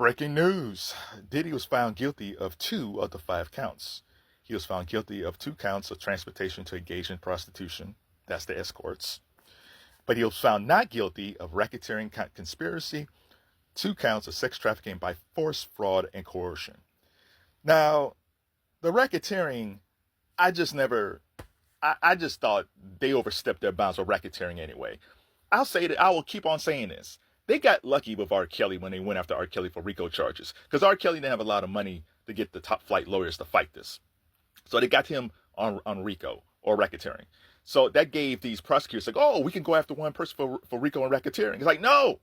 Breaking news. Diddy was found guilty of 2 of the 5 counts. He was found guilty of 2 counts of transportation to engage in prostitution. That's the escorts. But he was found not guilty of racketeering conspiracy, 2 counts of sex trafficking by force, fraud, and coercion. Now, the racketeering, I just thought they overstepped their bounds with racketeering anyway. I'll say that, I will keep on saying this. They got lucky with R. Kelly when they went after R. Kelly for RICO charges. Because R. Kelly didn't have a lot of money to get the top flight lawyers to fight this. So they got him on RICO or racketeering. So that gave these prosecutors like, oh, we can go after one person for RICO and racketeering. It's like, no.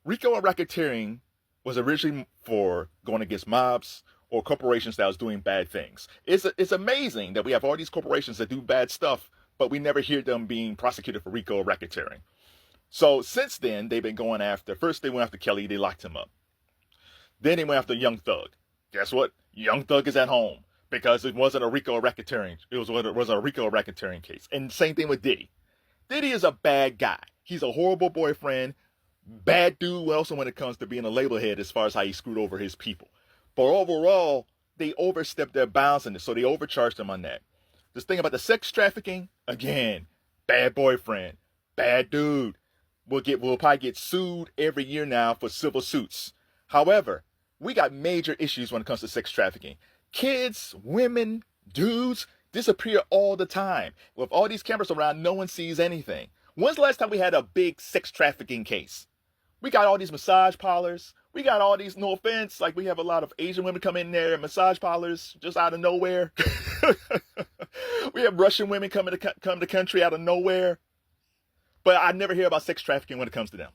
RICO and racketeering was originally for going against mobs or corporations that was doing bad things. It's amazing that we have all these corporations that do bad stuff, but we never hear them being prosecuted for RICO or racketeering. So since then, they've been going after, first they went after Kelly, they locked him up. Then they went after Young Thug. Guess what? Young Thug is at home because it wasn't a RICO or racketeering. It was a RICO or racketeering case. And same thing with Diddy. Diddy is a bad guy. He's a horrible boyfriend, bad dude also when it comes to being a label head as far as how he screwed over his people. But overall, they overstepped their bounds in this, so they overcharged him on that. This thing about the sex trafficking, again, bad boyfriend, bad dude. We'll probably get sued every year now for civil suits. However, we got major issues when it comes to sex trafficking. Kids, women, dudes disappear all the time. With all these cameras around, no one sees anything. When's the last time we had a big sex trafficking case? We got all these massage parlors. We got all these, no offense, like we have a lot of Asian women come in there, massage parlors just out of nowhere. We have Russian women come to the country out of nowhere. But I never hear about sex trafficking when it comes to them.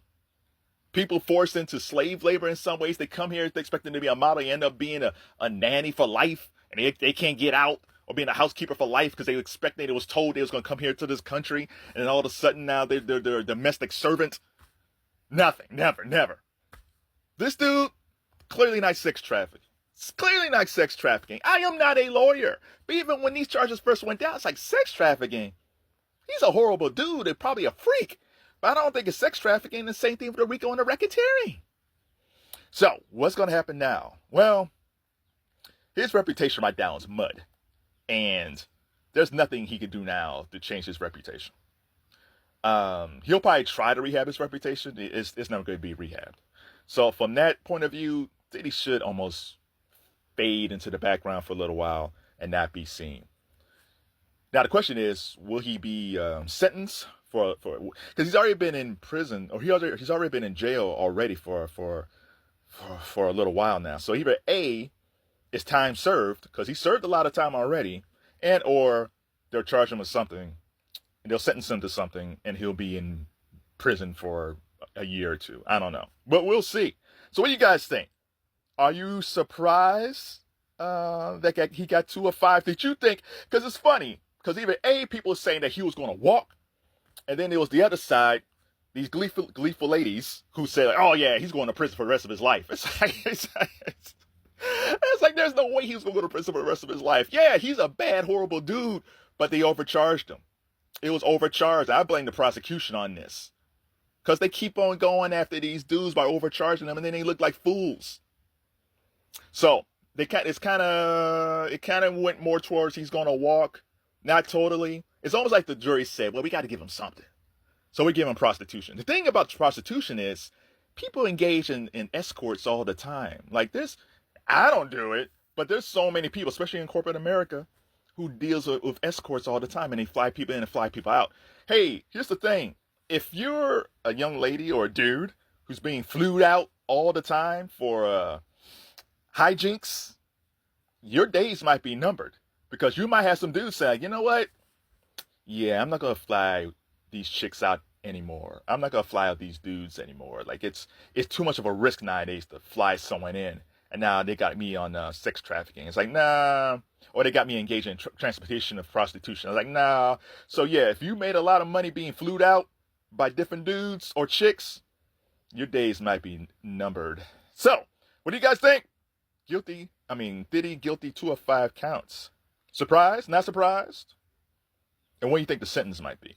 People forced into slave labor in some ways. They come here, they expect them to be a model. They end up being a nanny for life. And they can't get out. Or being a housekeeper for life because they was told they was going to come here to this country. And then all of a sudden now they're a domestic servant. Nothing. Never. This dude, clearly not sex trafficking. It's clearly not sex trafficking. I am not a lawyer. But even when these charges first went down, it's like sex trafficking. He's a horrible dude and probably a freak. But I don't think it's sex trafficking. The same thing with the RICO and the racketeering. So, what's going to happen now? Well, his reputation right now is mud. And there's nothing he can do now to change his reputation. He'll probably try to rehab his reputation. It's never going to be rehabbed. So, from that point of view, Diddy should almost fade into the background for a little while and not be seen. Now the question is, will he be sentenced for because he's already been in prison, or he's already been in jail already for a little while now. So either A, it's time served because he served a lot of time already, and or they'll charge him with something, and they'll sentence him to something, and he'll be in prison for a year or 2. I don't know, but we'll see. So what do you guys think? Are you surprised that he got 2 of 5? Did you think? Because it's funny. Because even A, people were saying that he was going to walk. And then there was the other side, these gleeful ladies who said, oh, yeah, he's going to prison for the rest of his life. It's like there's no way he's going to go to prison for the rest of his life. Yeah, he's a bad, horrible dude, but they overcharged him. It was overcharged. I blame the prosecution on this. Because they keep on going after these dudes by overcharging them, and then they look like fools. So it kind of went more towards he's going to walk. Not totally. It's almost like the jury said, well, we got to give him something. So we give him prostitution. The thing about prostitution is people engage in escorts all the time. Like this, I don't do it, but there's so many people, especially in corporate America, who deals with escorts all the time, and they fly people in and fly people out. Hey, here's the thing. If you're a young lady or a dude who's being flued out all the time for hijinks, your days might be numbered. Because you might have some dudes say, you know what? Yeah, I'm not going to fly these chicks out anymore. I'm not going to fly out these dudes anymore. Like, it's too much of a risk nowadays to fly someone in. And now they got me on sex trafficking. It's like, nah. Or they got me engaged in transportation of prostitution. I was like, nah. So, yeah, if you made a lot of money being flued out by different dudes or chicks, your days might be numbered. So, what do you guys think? Diddy guilty 2 of 5 counts. Surprised? Not surprised? And what do you think the sentence might be?